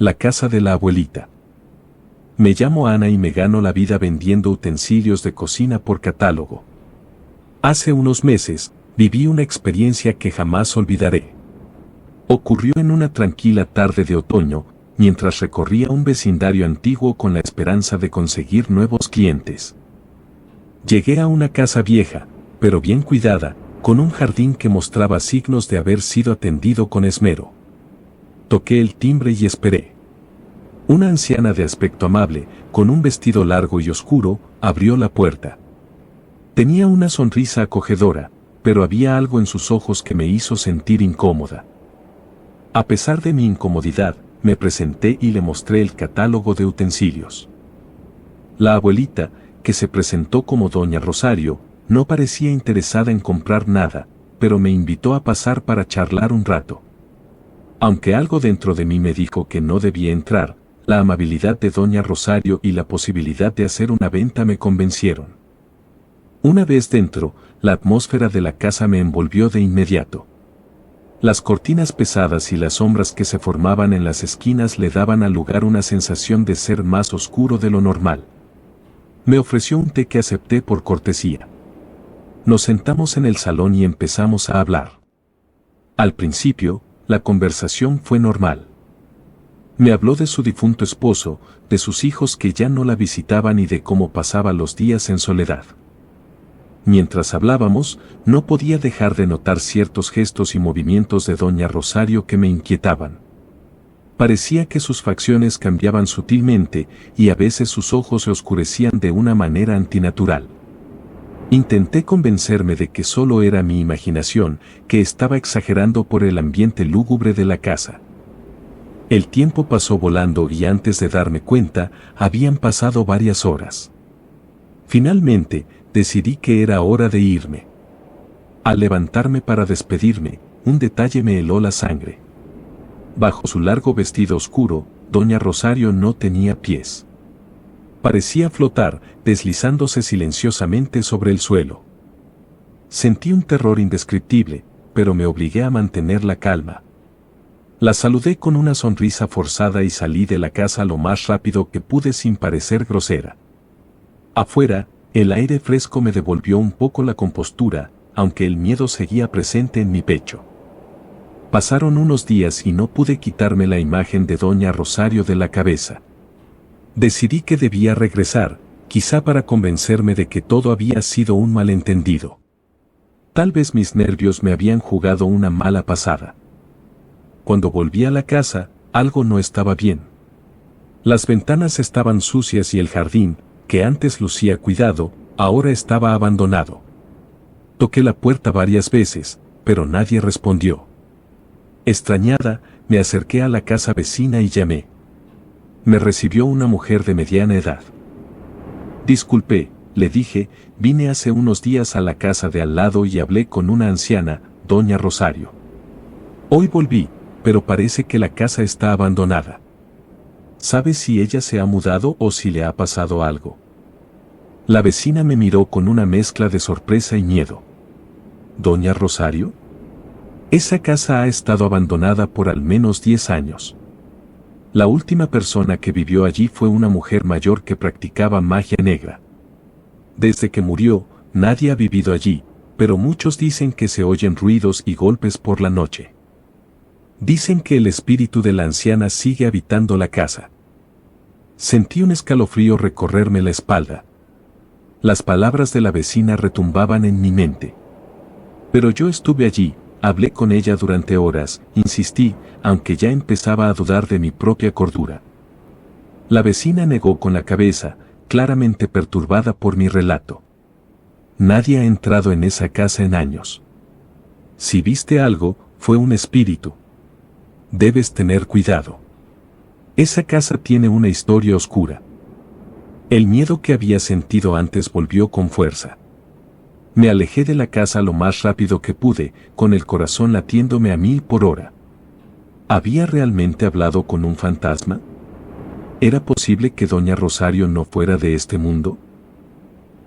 La casa de la abuelita. Me llamo Ana y me gano la vida vendiendo utensilios de cocina por catálogo. Hace unos meses, viví una experiencia que jamás olvidaré. Ocurrió en una tranquila tarde de otoño, mientras recorría un vecindario antiguo con la esperanza de conseguir nuevos clientes. Llegué a una casa vieja, pero bien cuidada, con un jardín que mostraba signos de haber sido atendido con esmero. Toqué el timbre y esperé. Una anciana de aspecto amable, con un vestido largo y oscuro, abrió la puerta. Tenía una sonrisa acogedora, pero había algo en sus ojos que me hizo sentir incómoda. A pesar de mi incomodidad, me presenté y le mostré el catálogo de utensilios. La abuelita, que se presentó como Doña Rosario, no parecía interesada en comprar nada, pero me invitó a pasar para charlar un rato. Aunque algo dentro de mí me dijo que no debía entrar, la amabilidad de Doña Rosario y la posibilidad de hacer una venta me convencieron. Una vez dentro, la atmósfera de la casa me envolvió de inmediato. Las cortinas pesadas y las sombras que se formaban en las esquinas le daban al lugar una sensación de ser más oscuro de lo normal. Me ofreció un té que acepté por cortesía. Nos sentamos en el salón y empezamos a hablar. Al principio, la conversación fue normal. Me habló de su difunto esposo, de sus hijos que ya no la visitaban y de cómo pasaba los días en soledad. Mientras hablábamos, no podía dejar de notar ciertos gestos y movimientos de Doña Rosario que me inquietaban. Parecía que sus facciones cambiaban sutilmente y a veces sus ojos se oscurecían de una manera antinatural. Intenté convencerme de que solo era mi imaginación, que estaba exagerando por el ambiente lúgubre de la casa. El tiempo pasó volando y antes de darme cuenta, habían pasado varias horas. Finalmente, decidí que era hora de irme. Al levantarme para despedirme, un detalle me heló la sangre. Bajo su largo vestido oscuro, Doña Rosario no tenía pies. Parecía flotar, deslizándose silenciosamente sobre el suelo. Sentí un terror indescriptible, pero me obligué a mantener la calma. La saludé con una sonrisa forzada y salí de la casa lo más rápido que pude sin parecer grosera. Afuera, el aire fresco me devolvió un poco la compostura, aunque el miedo seguía presente en mi pecho. Pasaron unos días y no pude quitarme la imagen de Doña Rosario de la cabeza. Decidí que debía regresar, quizá para convencerme de que todo había sido un malentendido. Tal vez mis nervios me habían jugado una mala pasada. Cuando volví a la casa, algo no estaba bien. Las ventanas estaban sucias y el jardín, que antes lucía cuidado, ahora estaba abandonado. Toqué la puerta varias veces, pero nadie respondió. Extrañada, me acerqué a la casa vecina y llamé. Me recibió una mujer de mediana edad. Disculpe, le dije, vine hace unos días a la casa de al lado y hablé con una anciana, Doña Rosario. Hoy volví, pero parece que la casa está abandonada. ¿Sabe si ella se ha mudado o si le ha pasado algo? La vecina me miró con una mezcla de sorpresa y miedo. ¿Doña Rosario? Esa casa ha estado abandonada por al menos 10 años. La última persona que vivió allí fue una mujer mayor que practicaba magia negra. Desde que murió, nadie ha vivido allí, pero muchos dicen que se oyen ruidos y golpes por la noche. Dicen que el espíritu de la anciana sigue habitando la casa. Sentí un escalofrío recorrerme la espalda. Las palabras de la vecina retumbaban en mi mente. Pero yo estuve allí, hablé con ella durante horas, insistí, aunque ya empezaba a dudar de mi propia cordura. La vecina negó con la cabeza, claramente perturbada por mi relato. Nadie ha entrado en esa casa en años. Si viste algo, fue un espíritu. Debes tener cuidado. Esa casa tiene una historia oscura. El miedo que había sentido antes volvió con fuerza. Me alejé de la casa lo más rápido que pude, con el corazón latiéndome a 1000 por hora. ¿Había realmente hablado con un fantasma? ¿Era posible que Doña Rosario no fuera de este mundo?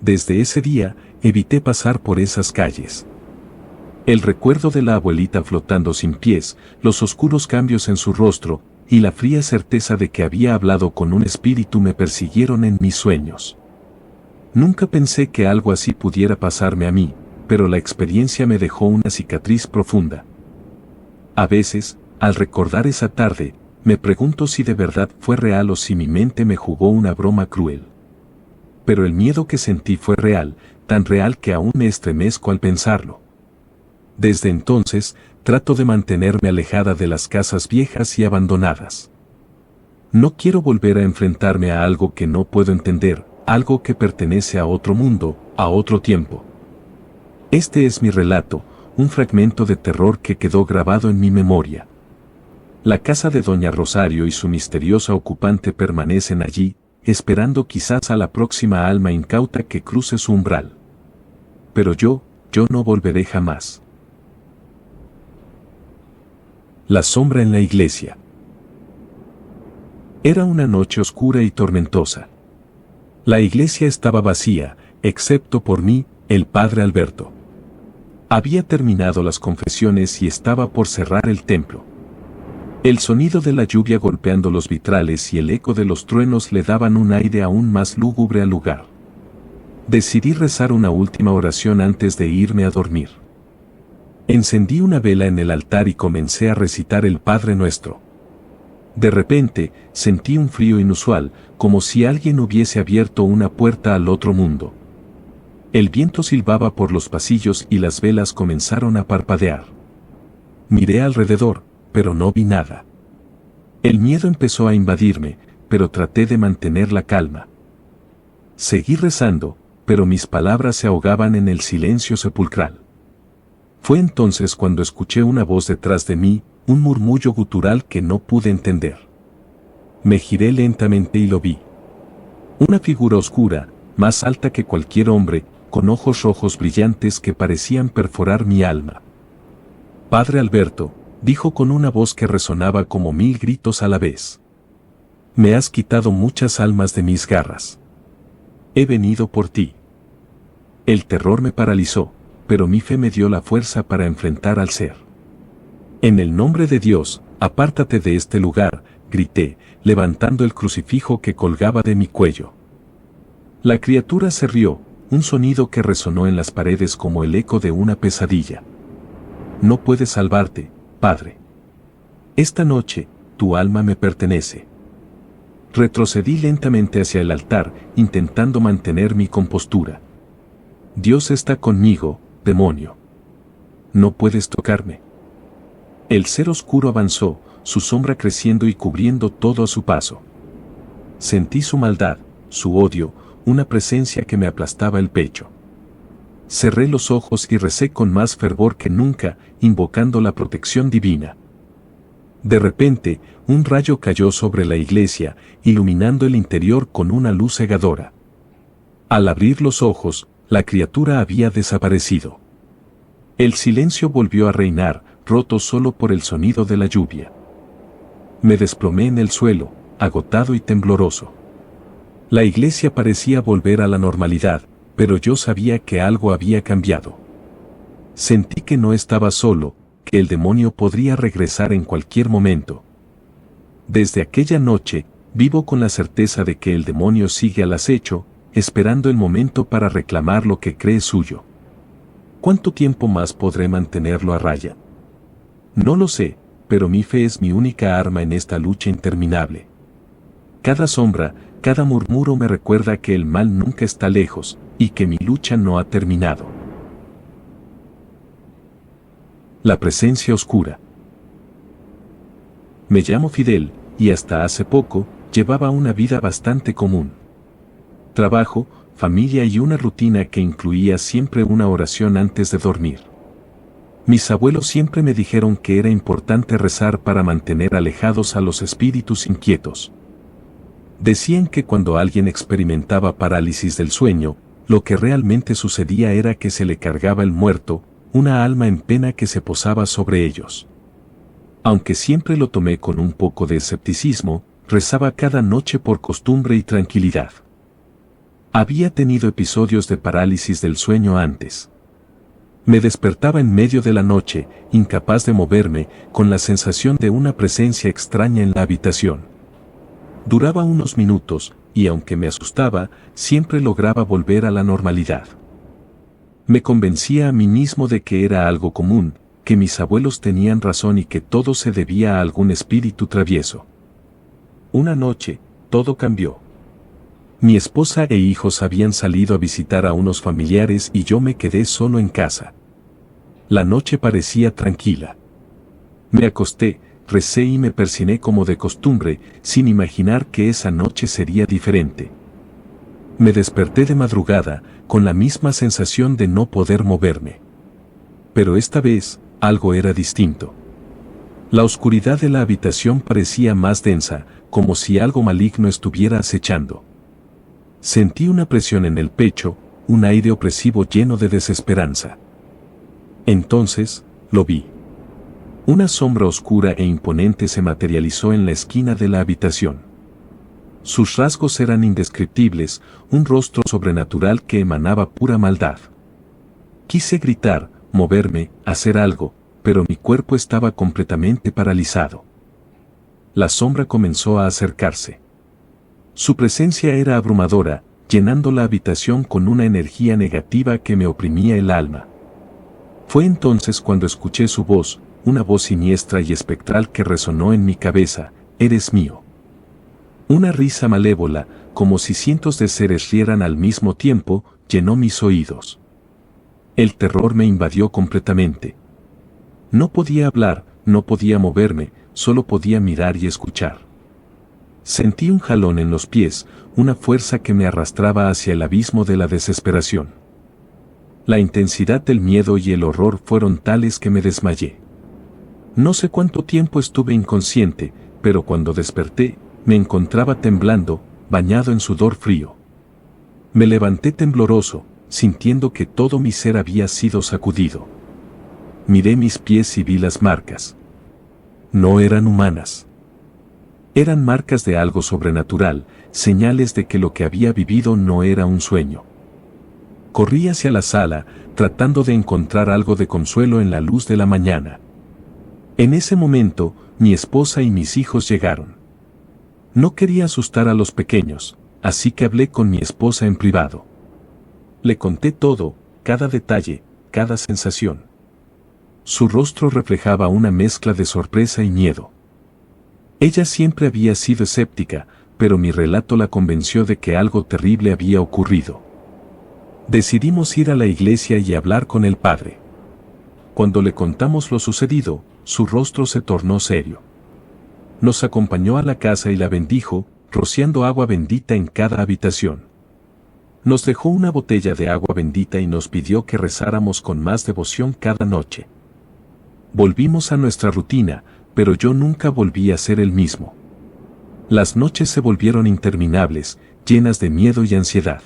Desde ese día, evité pasar por esas calles. El recuerdo de la abuelita flotando sin pies, los oscuros cambios en su rostro, y la fría certeza de que había hablado con un espíritu me persiguieron en mis sueños. Nunca pensé que algo así pudiera pasarme a mí, pero la experiencia me dejó una cicatriz profunda. A veces, al recordar esa tarde, me pregunto si de verdad fue real o si mi mente me jugó una broma cruel. Pero el miedo que sentí fue real, tan real que aún me estremezco al pensarlo. Desde entonces, trato de mantenerme alejada de las casas viejas y abandonadas. No quiero volver a enfrentarme a algo que no puedo entender, algo que pertenece a otro mundo, a otro tiempo. Este es mi relato, un fragmento de terror que quedó grabado en mi memoria. La casa de Doña Rosario y su misteriosa ocupante permanecen allí, esperando quizás a la próxima alma incauta que cruce su umbral. Pero yo no volveré jamás. La sombra en la iglesia. Era una noche oscura y tormentosa. La iglesia estaba vacía, excepto por mí, el padre Alberto. Había terminado las confesiones y estaba por cerrar el templo. El sonido de la lluvia golpeando los vitrales y el eco de los truenos le daban un aire aún más lúgubre al lugar. Decidí rezar una última oración antes de irme a dormir. Encendí una vela en el altar y comencé a recitar el Padre Nuestro. De repente, sentí un frío inusual, como si alguien hubiese abierto una puerta al otro mundo. El viento silbaba por los pasillos y las velas comenzaron a parpadear. Miré alrededor, pero no vi nada. El miedo empezó a invadirme, pero traté de mantener la calma. Seguí rezando, pero mis palabras se ahogaban en el silencio sepulcral. Fue entonces cuando escuché una voz detrás de mí, un murmullo gutural que no pude entender. Me giré lentamente y lo vi. Una figura oscura, más alta que cualquier hombre, con ojos rojos brillantes que parecían perforar mi alma. Padre Alberto, dijo con una voz que resonaba como 1000 gritos a la vez. Me has quitado muchas almas de mis garras. He venido por ti. El terror me paralizó, pero mi fe me dio la fuerza para enfrentar al ser. En el nombre de Dios, apártate de este lugar, grité, levantando el crucifijo que colgaba de mi cuello. La criatura se rió, un sonido que resonó en las paredes como el eco de una pesadilla. No puedes salvarte, Padre. Esta noche, tu alma me pertenece. Retrocedí lentamente hacia el altar, intentando mantener mi compostura. Dios está conmigo, demonio. No puedes tocarme. El ser oscuro avanzó, su sombra creciendo y cubriendo todo a su paso. Sentí su maldad, su odio, una presencia que me aplastaba el pecho. Cerré los ojos y recé con más fervor que nunca, invocando la protección divina. De repente, un rayo cayó sobre la iglesia, iluminando el interior con una luz cegadora. Al abrir los ojos, la criatura había desaparecido. El silencio volvió a reinar, roto solo por el sonido de la lluvia. Me desplomé en el suelo, agotado y tembloroso. La iglesia parecía volver a la normalidad, pero yo sabía que algo había cambiado. Sentí que no estaba solo, que el demonio podría regresar en cualquier momento. Desde aquella noche, vivo con la certeza de que el demonio sigue al acecho, esperando el momento para reclamar lo que cree suyo. ¿Cuánto tiempo más podré mantenerlo a raya? No lo sé, pero mi fe es mi única arma en esta lucha interminable. Cada sombra, cada murmuro me recuerda que el mal nunca está lejos, y que mi lucha no ha terminado. La presencia oscura. Me llamo Fidel, y hasta hace poco, llevaba una vida bastante común. Trabajo, familia y una rutina que incluía siempre una oración antes de dormir. Mis abuelos siempre me dijeron que era importante rezar para mantener alejados a los espíritus inquietos. Decían que cuando alguien experimentaba parálisis del sueño, lo que realmente sucedía era que se le cargaba el muerto, una alma en pena que se posaba sobre ellos. Aunque siempre lo tomé con un poco de escepticismo, rezaba cada noche por costumbre y tranquilidad. Había tenido episodios de parálisis del sueño antes. Me despertaba en medio de la noche, incapaz de moverme, con la sensación de una presencia extraña en la habitación. Duraba unos minutos, y aunque me asustaba, siempre lograba volver a la normalidad. Me convencía a mí mismo de que era algo común, que mis abuelos tenían razón y que todo se debía a algún espíritu travieso. Una noche, todo cambió. Mi esposa e hijos habían salido a visitar a unos familiares y yo me quedé solo en casa. La noche parecía tranquila. Me acosté, recé y me persiné como de costumbre, sin imaginar que esa noche sería diferente. Me desperté de madrugada, con la misma sensación de no poder moverme. Pero esta vez, algo era distinto. La oscuridad de la habitación parecía más densa, como si algo maligno estuviera acechando. Sentí una presión en el pecho, un aire opresivo lleno de desesperanza. Entonces, lo vi. Una sombra oscura e imponente se materializó en la esquina de la habitación. Sus rasgos eran indescriptibles, un rostro sobrenatural que emanaba pura maldad. Quise gritar, moverme, hacer algo, pero mi cuerpo estaba completamente paralizado. La sombra comenzó a acercarse. Su presencia era abrumadora, llenando la habitación con una energía negativa que me oprimía el alma. Fue entonces cuando escuché su voz, una voz siniestra y espectral que resonó en mi cabeza: «Eres mío». Una risa malévola, como si cientos de seres rieran al mismo tiempo, llenó mis oídos. El terror me invadió completamente. No podía hablar, no podía moverme, solo podía mirar y escuchar. Sentí un jalón en los pies, una fuerza que me arrastraba hacia el abismo de la desesperación. La intensidad del miedo y el horror fueron tales que me desmayé. No sé cuánto tiempo estuve inconsciente, pero cuando desperté, me encontraba temblando, bañado en sudor frío. Me levanté tembloroso, sintiendo que todo mi ser había sido sacudido. Miré mis pies y vi las marcas. No eran humanas. Eran marcas de algo sobrenatural, señales de que lo que había vivido no era un sueño. Corrí hacia la sala, tratando de encontrar algo de consuelo en la luz de la mañana. En ese momento, mi esposa y mis hijos llegaron. No quería asustar a los pequeños, así que hablé con mi esposa en privado. Le conté todo, cada detalle, cada sensación. Su rostro reflejaba una mezcla de sorpresa y miedo. Ella siempre había sido escéptica, pero mi relato la convenció de que algo terrible había ocurrido. Decidimos ir a la iglesia y hablar con el padre. Cuando le contamos lo sucedido, su rostro se tornó serio. Nos acompañó a la casa y la bendijo, rociando agua bendita en cada habitación. Nos dejó una botella de agua bendita y nos pidió que rezáramos con más devoción cada noche. Volvimos a nuestra rutina, pero yo nunca volví a ser el mismo. Las noches se volvieron interminables, llenas de miedo y ansiedad.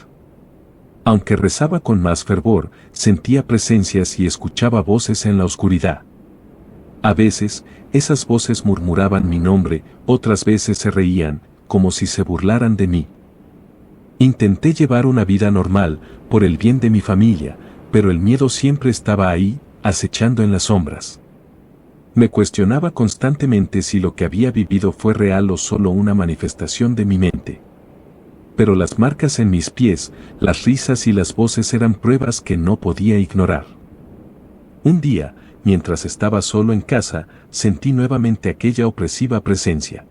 Aunque rezaba con más fervor, sentía presencias y escuchaba voces en la oscuridad. A veces, esas voces murmuraban mi nombre, otras veces se reían, como si se burlaran de mí. Intenté llevar una vida normal, por el bien de mi familia, pero el miedo siempre estaba ahí, acechando en las sombras. Me cuestionaba constantemente si lo que había vivido fue real o solo una manifestación de mi mente. Pero las marcas en mis pies, las risas y las voces eran pruebas que no podía ignorar. Un día, mientras estaba solo en casa, sentí nuevamente aquella opresiva presencia.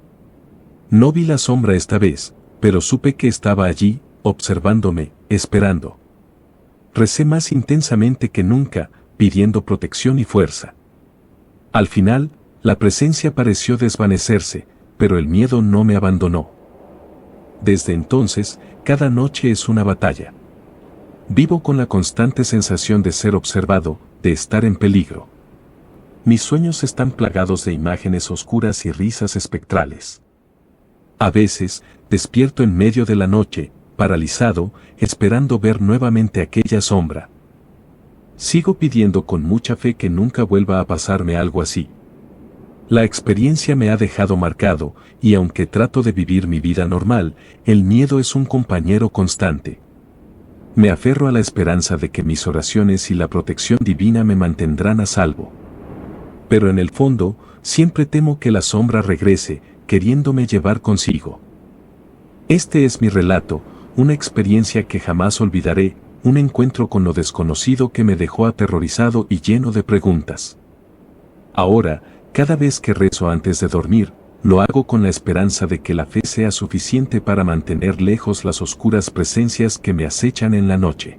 No vi la sombra esta vez, pero supe que estaba allí, observándome, esperando. Recé más intensamente que nunca, pidiendo protección y fuerza. Al final, la presencia pareció desvanecerse, pero el miedo no me abandonó. Desde entonces, cada noche es una batalla. Vivo con la constante sensación de ser observado, de estar en peligro. Mis sueños están plagados de imágenes oscuras y risas espectrales. A veces, despierto en medio de la noche, paralizado, esperando ver nuevamente aquella sombra. Sigo pidiendo con mucha fe que nunca vuelva a pasarme algo así. La experiencia me ha dejado marcado, y aunque trato de vivir mi vida normal, el miedo es un compañero constante. Me aferro a la esperanza de que mis oraciones y la protección divina me mantendrán a salvo. Pero en el fondo, siempre temo que la sombra regrese, queriéndome llevar consigo. Este es mi relato, una experiencia que jamás olvidaré, un encuentro con lo desconocido que me dejó aterrorizado y lleno de preguntas. Ahora, cada vez que rezo antes de dormir, lo hago con la esperanza de que la fe sea suficiente para mantener lejos las oscuras presencias que me acechan en la noche.